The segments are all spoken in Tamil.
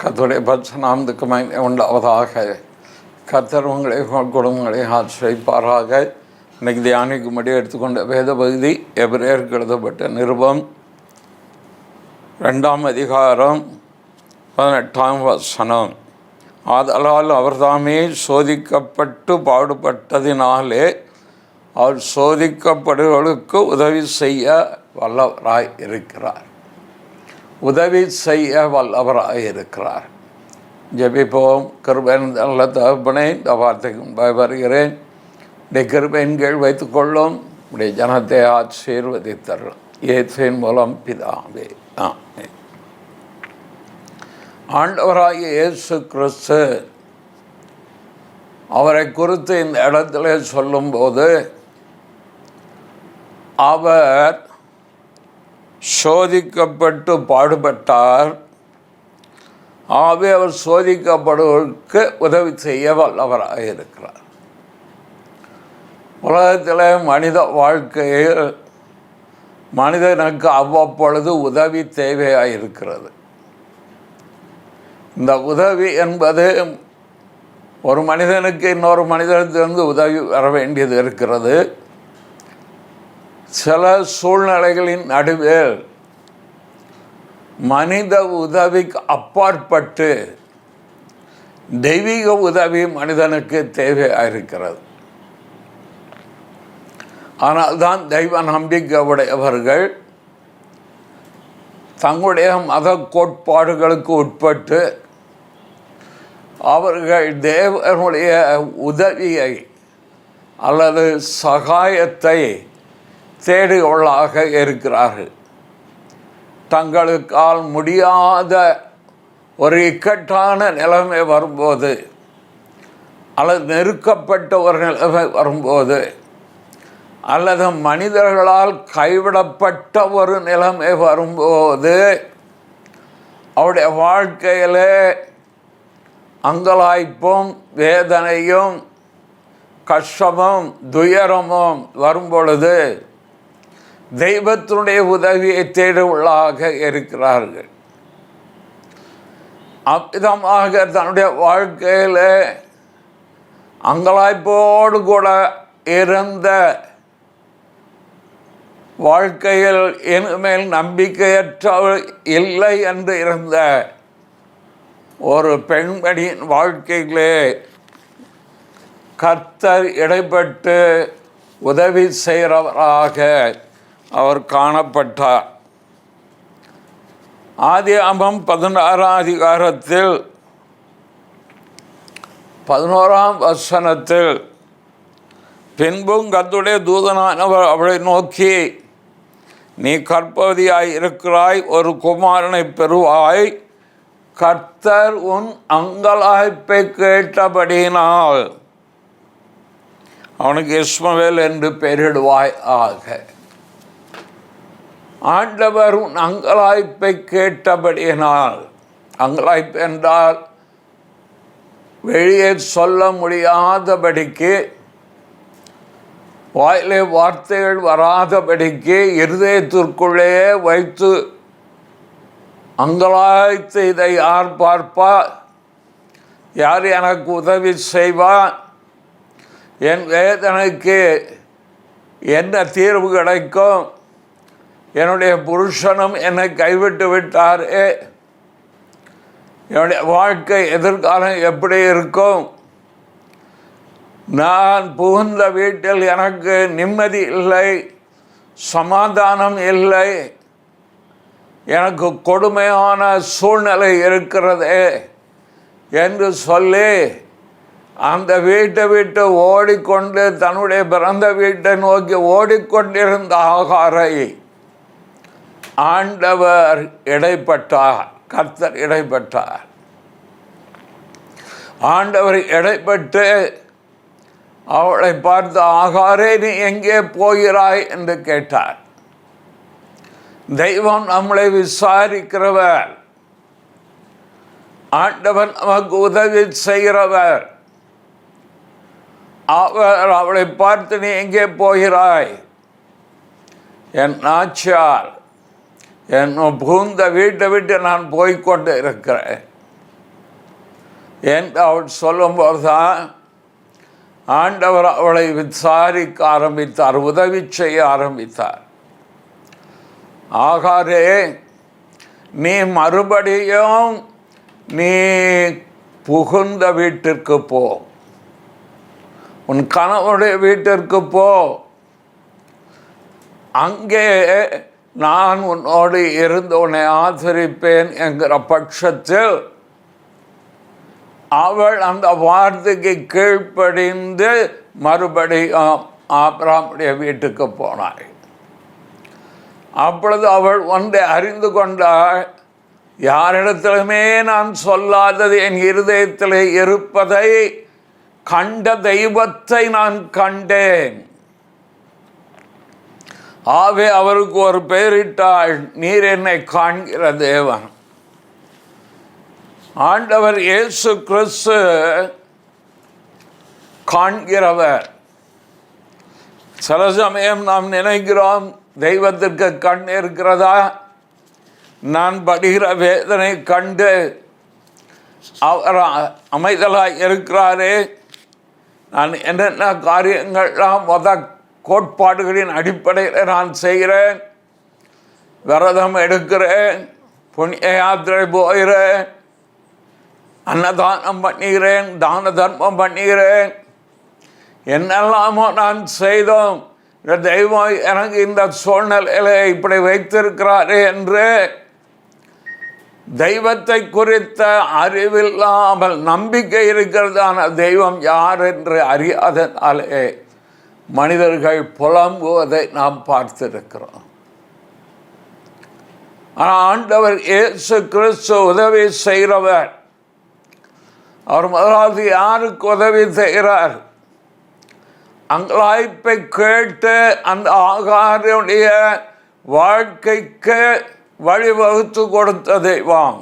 கர்த்தருடைய பரிசுத்த நாமத்துக்கு மகிமை உண்டாவதாக. கர்த்தர் உங்களை குடும்பங்களை ஆசிரியப்பாராக. இன்றைக்கு தியானிக்கும்படி எடுத்துக்கொண்ட வேத பகுதி எபிரேயருக்கு எழுதப்பட்ட நிருபம் 2ஆம் அதிகாரம் 18ஆம் வசனம். ஆதலால் அவர்தாமே சோதிக்கப்பட்டு பாடுபட்டதினாலே அவர் சோதிக்கப்படுவர்களுக்கு உதவி செய்ய வல்லவராய் இருக்கிறார். உதவி செய்ய வல்லவராய் இருக்கிறார். ஜெபிப்போம். கிருபையின் நல்ல தகப்பனே, இந்த வார்த்தைக்கு முன்பாக வருகிறேன். இந்த கிருபையின் கீழ் வைத்துக்கொள்ளும். உடைய ஜனத்தை ஆசீர்வதித்தரும். இயேசுவின் மூலம் பிதாவே, ஆமென். ஆண்டவராகிய இயேசு கிறிஸ்து அவரை குறித்து இந்த இடத்துல சொல்லும்போது, அவர் சோதிக்கப்பட்டு பாடுபட்டார். ஆகவே அவர் சோதிக்கப்படுவதற்கு உதவி செய்ய வல்லவராக இருக்கிறார். உலகத்தில் மனித வாழ்க்கையில் மனிதனுக்கு அவ்வப்பொழுது உதவி தேவையாக இருக்கிறது. இந்த உதவி என்பது ஒரு மனிதனுக்கு இன்னொரு மனிதனிடத்திலிருந்து உதவி வர வேண்டியது இருக்கிறது. சில சூழ்நிலைகளின் நடுவில் மனித உதவிக்கு அப்பாற்பட்டு தெய்வீக உதவி மனிதனுக்கு தேவையாக இருக்கிறது. ஆனால் தான் தெய்வ நம்பிக்கை உடையவர்கள் தங்களுடைய மத கோட்பாடுகளுக்கு உட்பட்டு அவர்கள் தேவனுடைய உதவியை அல்லது சகாயத்தை தேடியவர்களாக இருக்கிறார்கள். தங்களுக்கால் முடியாத ஒரு இக்கட்டான நிலைமை வரும்போது அல்லது நெருக்கப்பட்ட ஒரு நிலைமை வரும்போது அல்லது மனிதர்களால் கைவிடப்பட்ட ஒரு நிலைமை வரும்போது அவருடைய வாழ்க்கையில் அங்கலாய்ப்பும் வேதனையும் கஷ்டமும் துயரமும் வரும்பொழுது தெய்வத்தினுடைய உதவியை தேடுவதாக இருக்கிறார்கள். அவ்விதமாக தன்னுடைய வாழ்க்கையில் அங்கலாய்ப்போடு கூட இருந்த வாழ்க்கையில் இனிமேல் நம்பிக்கையற்ற இல்லை என்று இருந்த ஒரு பெண்மணியின் வாழ்க்கையிலே கர்த்தர் இடைப்பட்டு உதவி செய்கிறவராக அவர் காணப்பட்டார். ஆதியாகமம் 16ஆம் அதிகாரத்தில் 11ஆம் வசனத்தில், பின்பும் கர்த்தருடைய தூதனானவர் அவளை நோக்கி, நீ கர்ப்பவதியாய் இருக்கிறாய், ஒரு குமாரனை பெறுவாய், கர்த்தர் உன் அங்கலாய்ப்பை கேட்டபடியினால் அவனுக்கு இஸ்மவேல் என்று பெயரிடுவாய் ஆக. ஆண்டவர் உன் அங்கலாய்ப்பை கேட்டபடியினால், அங்கலாய்ப்பு என்றால் வெளியே சொல்ல முடியாதபடிக்கு, வாயிலே வார்த்தைகள் வராதபடிக்கு இருதயத்திற்குள்ளே வைத்து அங்கலாய்த்து, இதை யார் பார்ப்பா, யார் எனக்கு உதவி செய்வான், என் வேதனைக்கு என்ன தீர்வு கிடைக்கும், என்னுடைய புருஷனும் என்னை கைவிட்டு விட்டாரே, என்னுடைய வாழ்க்கை எதிர்காலம் எப்படி இருக்கும், நான் புகுந்த வீட்டில் எனக்கு நிம்மதி இல்லை, சமாதானம் இல்லை, எனக்கு கொடுமையான சூழ்நிலை இருக்கிறதே என்று சொல்லி அந்த வீட்டை விட்டு ஓடிக்கொண்டு தன்னுடைய பிறந்த வீட்டை நோக்கி ஓடிக்கொண்டிருந்த ஆகாரை ஆண்டவர் இடைப்பட்டார். கர்த்தர் இடைப்பட்டார். ஆண்டவர் இடைப்பட்டு அவளை பார்த்து, ஆகாரே நீ எங்கே போகிறாய் என்று கேட்டார். தெய்வம் நம்மளை விசாரிக்கிறவர். ஆண்டவன் நமக்கு உதவி செய்கிறவர். அவர் அவளை பார்த்து, நீ எங்கே போகிறாய், என் நாச்சியார், என் புகுந்த வீட்டை விட்டு நான் போய்கொண்டு இருக்கிறேன். என்று அவள் சொல்லும்போது தான் ஆண்டவர் அவளை விசாரிக்க ஆரம்பித்தார், உதவி செய்ய ஆரம்பித்தார். ஆகாரே, நீ மறுபடியும் நீ புகுந்த வீட்டிற்கு போ, உன் கணவனுடைய வீட்டிற்கு போ, அங்கே நான் உன்னோடு இருந்து உன்னை ஆதரிப்பேன் என்கிற பட்சத்தில் அவள் அந்த வார்த்தைக்கு கீழ்ப்படிந்து மறுபடியும் ஆபிரகாமுடைய வீட்டுக்கு போனாள். அப்பொழுது அவள் ஒன்றை அறிந்து கொண்டாள், யாரிடத்திலுமே நான் சொல்லாதது என் இருதயத்தில் இருப்பதை கண்ட தெய்வத்தை நான் கண்டேன். ஆவே அவருக்கு ஒரு பெயரிட்டாள், நீர் என்னை காண்கிற தேவன். ஆண்டவர் இயேசு கிறிஸ்து காண்கிறவர். சில சமயம் நாம் நினைக்கிறோம், தெய்வத்திற்கு கண் இருக்கிறதா? நான் படுகிற வேதனை கண்டு அவர் அமைதலாக இருக்கிறாரே, நான் என்னென்ன காரியங்கள்லாம் கோட்பாடுகளின் அடிப்படையில் நான் செய்கிறேன், விரதம் எடுக்கிறேன், புண்ணிய யாத்திரை போகிறேன், அன்னதானம் பண்ணுகிறேன், தான தர்மம் பண்ணுகிறேன், என்னெல்லாமோ நான் செய்தோம், தெய்வம் எனக்கு இந்த சூழ்நிலையில் இப்படி வைத்திருக்கிறாரே என்று தெய்வத்தை குறித்த அறிவில்லாமல் நம்பிக்கை இருக்கிறதான தெய்வம் யார் என்று அறியாதனாலே மனிதர்கள் புலம்புவதை நாம் பார்த்திருக்கிறோம். ஆனால் ஆண்டவர் இயேசு கிறிஸ்து உதவி செய்கிறவர். அவர் முதலாவது யாருக்கு உதவி செய்கிறார்? அங்கலாய்ப்பை கேட்டு அந்த ஆகாருடைய வாழ்க்கைக்கு வழிவகுத்து கொடுத்த தெய்வம்.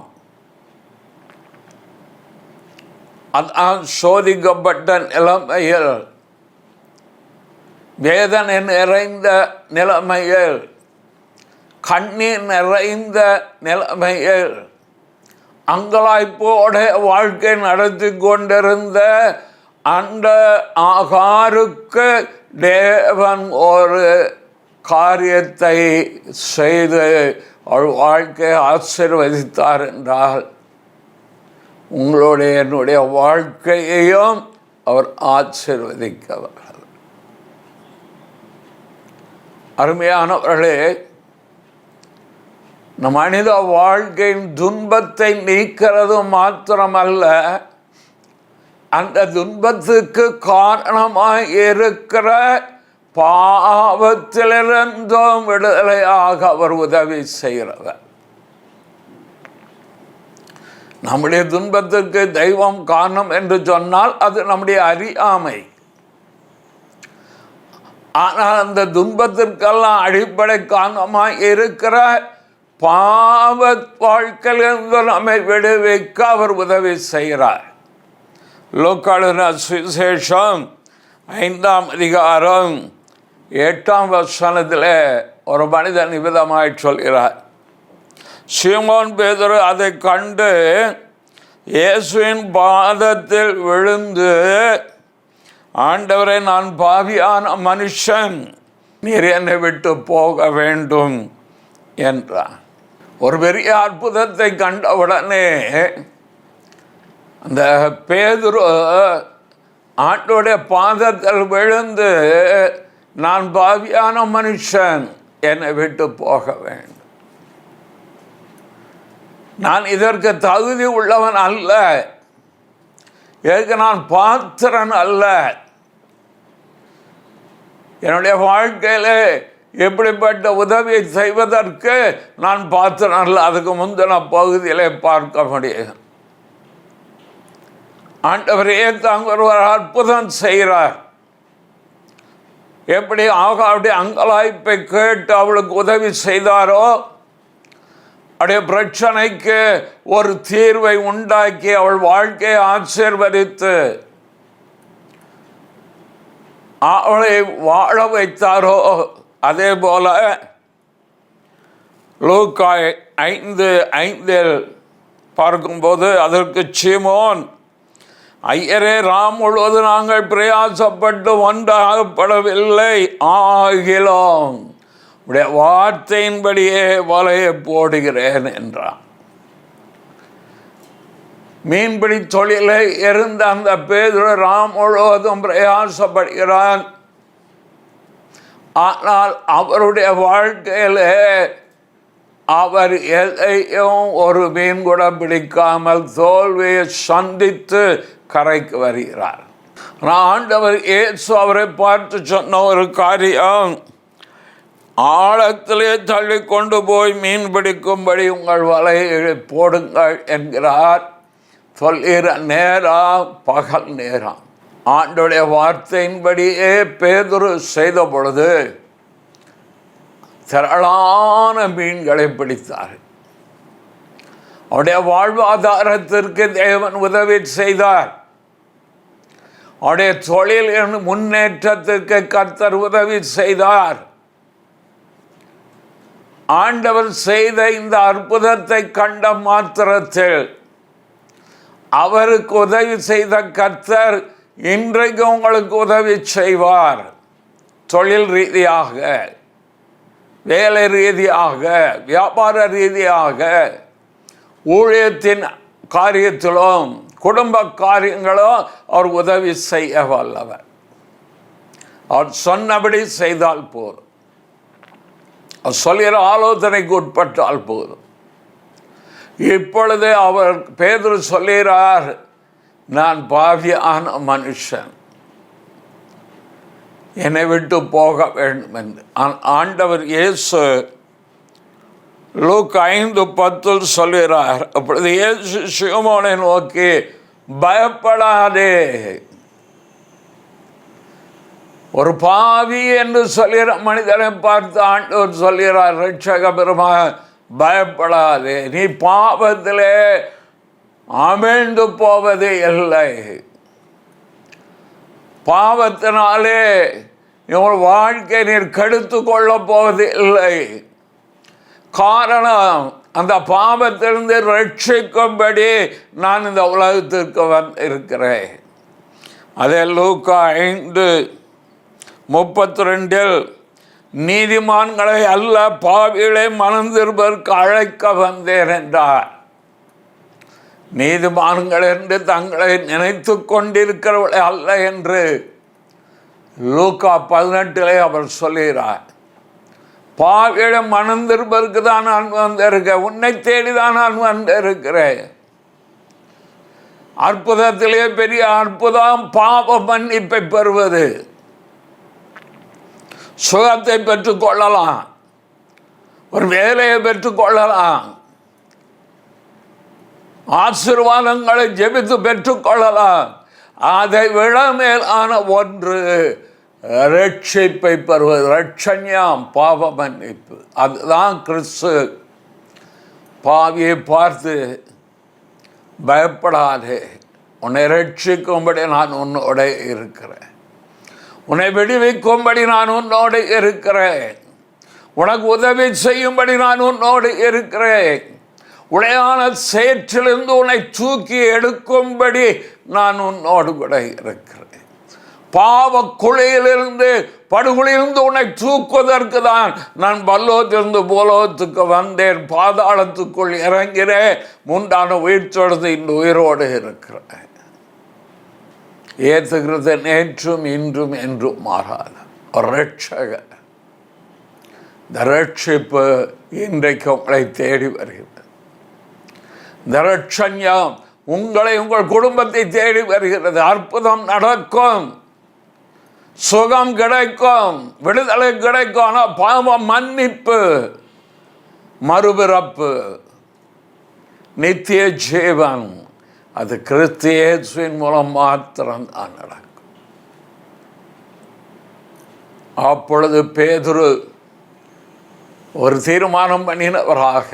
அதான் சோதிக்கப்பட்ட நிலைமையில், வேதனை நிறைந்த நிலைமையில், கண்ணீர் நிறைந்த நிலைமையில், அங்கலாய்ப்போட வாழ்க்கை நடத்தி கொண்டிருந்த அந்த ஆகாருக்கு தேவன் ஒரு காரியத்தை செய்து அவள் வாழ்க்கையை ஆசீர்வதித்தார் என்றால், உங்களுடைய என்னுடைய வாழ்க்கையையும் அவர் ஆசீர்வதிக்கவர். அருமையானவர்களே, நம் மனித வாழ்க்கையின் துன்பத்தை நீக்கிறது மாத்திரமல்ல, அந்த துன்பத்துக்கு காரணமாக இருக்கிற பாவத்திலிருந்தும் விடுதலையாக அவர் உதவி செய்கிறவர். நம்முடைய துன்பத்திற்கு தெய்வம் காரணம் என்று சொன்னால் அது நம்முடைய அறியாமை. ஆனால் அந்த துன்பத்திற்கெல்லாம் அடிப்படை காரணமாக இருக்கிற பாவ வாழ்க்கையிலிருந்து நம்மை விடுவிக்க அவர் உதவி செய்கிறார். லூக்காளுன சுவிசேஷம் 5ஆம் அதிகாரம் 8ஆம் வசனத்தில் ஒரு மனிதன் விதமாய் சொல்கிறார். சீமோன் பேதுரு அதை கண்டு இயேசுவின் பாதத்தில் விழுந்து, ஆண்டவரை, நான் பாவியான மனுஷன், நீர் என்னை விட்டு போக வேண்டும் என்றான். ஒரு பெரிய அற்புதத்தை கண்டவுடனே அந்த பேதுரு ஆண்டோடைய பாதத்தில் விழுந்து, நான் பாவியான மனுஷன், என்னை விட்டு போக வேண்டும், நான் இதற்கு தகுதி உள்ளவன் அல்ல, இதற்கு நான் பாத்திரன் அல்ல, என்னுடைய வாழ்க்கையில் எப்படிப்பட்ட உதவியை செய்வதற்கு நான் பாத்திரன் அல்ல. அதுக்கு முந்தின பகுதியிலே பார்க்க முடியும். ஆண்டவரே தாங்க ஒரு அற்புதம் செய்கிறார். எப்படி ஆகாவுடைய அங்கலாய்ப்பை கேட்டு அவளுக்கு உதவி செய்தாரோ, அவருடைய பிரச்சனைக்கு ஒரு தீர்வை உண்டாக்கி அவள் வாழ்க்கையை ஆசீர்வதித்து அவளை வாழ வைத்தாரோ, அதே போல லூக்கா 5:5 பார்க்கும்போது, அதற்கு சீமோன் ஐயரே, ராம் முழுவது நாங்கள் பிரயாசப்பட்டு ஒன்றாகப்படவில்லை, ஆகிலும் உடைய வார்த்தையின்படியே வலையை போடுகிறேன் என்றான். மீன்பிடி தொழிலை இருந்த அந்த பேதுரு ராம் முழுவதும் பிரயாசப்படுகிறான். ஆனால் அவருடைய வாழ்க்கையில் அவர் எதையும் ஒரு மீன் கூட பிடிக்காமல் தோல்வியை சந்தித்து கரைக்கு வருகிறார். ஆண்டவர் இயேசு அவரை பார்த்து சொன்ன ஒரு காரியம், ஆழத்திலே தள்ளி கொண்டு போய் மீன் பிடிக்கும்படி உங்கள் வலையை போடுங்கள் என்கிறார். சொல்கிற நேரம் பகல் நேரம். ஆண்டோடைய வார்த்தையின்படியே பேதுரு செய்த பொழுது திரளான மீன்களை பிடித்தார். அவருடைய வாழ்வாதாரத்திற்கு தேவன் உதவி செய்தார். அவருடைய தொழில் முன்னேற்றத்திற்கு கர்த்தர் உதவி செய்தார். ஆண்டவர் செய்த இந்த அற்புதத்தை கண்ட மாத்திரத்தில் அவருக்கு உதவி செய்த கர்த்தர் இன்றைக்கு உங்களுக்கு உதவி செய்வார். தொழில் ரீதியாக, வேலை ரீதியாக, வியாபார ரீதியாக, ஊழியத்தின் காரியத்திலும் குடும்ப காரியங்களும் அவர் உதவி செய்ய வல்லவர். அவர் சொன்னபடி செய்தால் போதும், அவர் சொல்கிற ஆலோசனைக்கு உட்பட்டால் போதும். இப்பொழுது அவர் பேதுரு சொல்கிறார், நான் பாவியான மனுஷன், என்னை விட்டு போக வேண்டும் என்று. ஆண்டவர் இயேசு லூக்கா 5:10 சொல்கிறார். அப்பொழுது இயேசு சீமோனை நோக்கி, பயப்படாதே. ஒரு பாவி என்று சொல்கிற மனிதனை பார்த்து ஆண்டவர் சொல்கிறார், ரட்சக பெருமாள், பயப்படாதே, நீ பாவத்திலே அமிழ்ந்து போவது இல்லை. பாவத்தினாலே உங்கள் வாழ்க்கை நீர் கெடுத்து கொள்ள போவது இல்லை. காரணம், அந்த பாவத்திலிருந்து ரட்சிக்கும்படி நான் இந்த உலகத்திற்கு வந்திருக்கிறேன். அதே லூக்கா 5:32 நீதிமான்களை அல்ல பாவிகளை மனம் திரும்புவதற்கு அழைக்க வந்தேன் என்றார். நீதிமான்கள் என்று தங்களை நினைத்து கொண்டிருக்கிறவளை அல்ல என்று லூக்கா 18 அவர் சொல்கிறார். பாவிகளை மனம் திரும்புவதற்கு தான் நான் வந்திருக்கேன், உன்னை தேடிதான் நான் வந்திருக்கிறேன். அற்புதத்திலே பெரிய அற்புதம் பாவ மன்னிப்பை பெறுவது. சுகத்தை பெற்றுக்கொள்ளலாம், ஒரு வேலையை பெற்றுக்கொள்ளலாம், ஆசீர்வாதங்களை ஜெபித்து பெற்றுக்கொள்ளலாம். அதை விட மேலான ஒன்று ரட்சிப்பை பெறுவது, ரட்சண்யம், பாவ மன்னிப்பு. அதுதான் கிறிஸ்து பாவியை பார்த்து, பயப்படாதே, உன்னை ரட்சிக்கும்படி நான் உன்னோட இருக்கிறேன், உன்னை விடுவிக்கும்படி நான் உன்னோடு இருக்கிறேன், உனக்கு உதவி செய்யும்படி நான் உன்னோடு இருக்கிறேன், உடையான சேற்றிலிருந்து உன்னை தூக்கி எடுக்கும்படி நான் உன்னோடு கூட இருக்கிறேன். பாவ குழியிலிருந்து, படுகொலியிலிருந்து உன்னை தூக்குவதற்கு தான் நான் பல்லோத்திலிருந்து பூலோகத்துக்கு வந்தேன், பாதாளத்துக்குள் இறங்கிறேன், முண்டான உயிர்த்தொழுது இந்த உயிரோடு இருக்கிறேன். ஏற்றுகிறது நேற்றும் இன்றும் என்றும் மாறாத ஒரு ரட்சகர். இந்த ரட்சிப்பு இன்றைக்கு உங்களை தேடி வருகிறது. இந்த ரட்சண்யம் உங்களை, உங்கள் குடும்பத்தை தேடி வருகிறது. அற்புதம் நடக்கும், சுகம் கிடைக்கும், விடுதலை கிடைக்கும். ஆனால் பாவ மன்னிப்பு, மறுபிறப்பு, நித்திய ஜீவன், அது கிறிஸ்து இயேசுவின் மூலம் மாத்திரம் தான் நடக்கும். அப்பொழுது பேதுரு ஒரு தீர்மானம் பண்ணினவராக,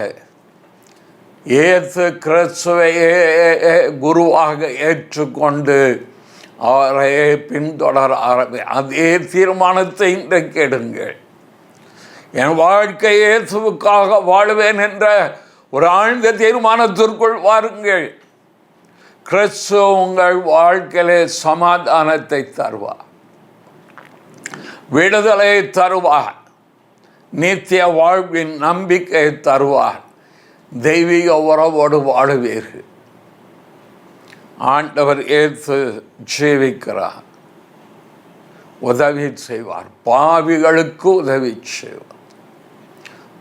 இயேசு கிறிஸ்துவையே குருவாக ஏற்றுக்கொண்டு அவரை பின்தொடர அதே தீர்மானத்தை இன்றைக்கு எடுங்கள். என் வாழ்க்கை இயேசுவுக்காக வாழ்வேன் என்ற ஒரு ஆழ்ந்த தீர்மானத்திற்குள் வாருங்கள். கிறிஸ்து உங்கள் வாழ்க்கையிலே சமாதானத்தை தருவார், விடுதலை தருவார், நித்திய வாழ்வின் நம்பிக்கை தருவார், தெய்வீக உறவோடு வாழுவீர்கள். ஆண்டவர் ஏற்று ஜீவிக்கிறார், உதவி செய்வார், பாவிகளுக்கு உதவி செய்வார்,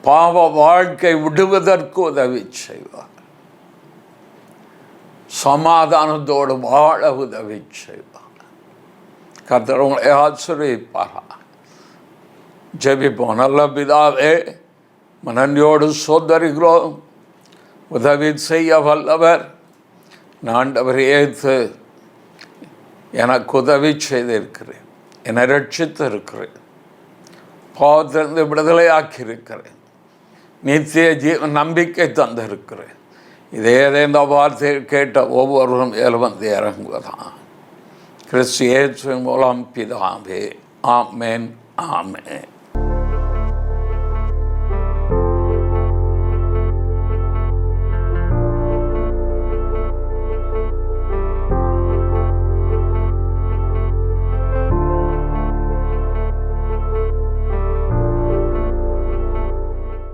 பாவ வாழ்க்கை விடுவதற்கு உதவி செய்வார், சமாதானத்தோடு வாழ உதவி செய்வார். கர்த்தர் உங்களை ஆசீர்வதிப்பார். ஜெபிப்போம். நல்ல பிதாவே, நன்றியோடு சோதரிக்கிறோம். உதவி செய்ய வல்லவர் ஆண்டவர் ஏற்று எனக்கு உதவி செய்திருக்கிறேன், என்னை ரட்சித்து இருக்கிறேன், பாவத்திலிருந்து விடுதலையாக்கியிருக்கிறேன், நித்திய ஜீவன் நம்பிக்கை தந்திருக்கிறேன். இதே இந்த வார்த்தை கேட்ட ஒவ்வொருவரும் மேல் வந்து இறங்குவதான். கிறிஸ்து இயேசுவின் மூலம் பிதாவே. ஆமென், ஆமென்.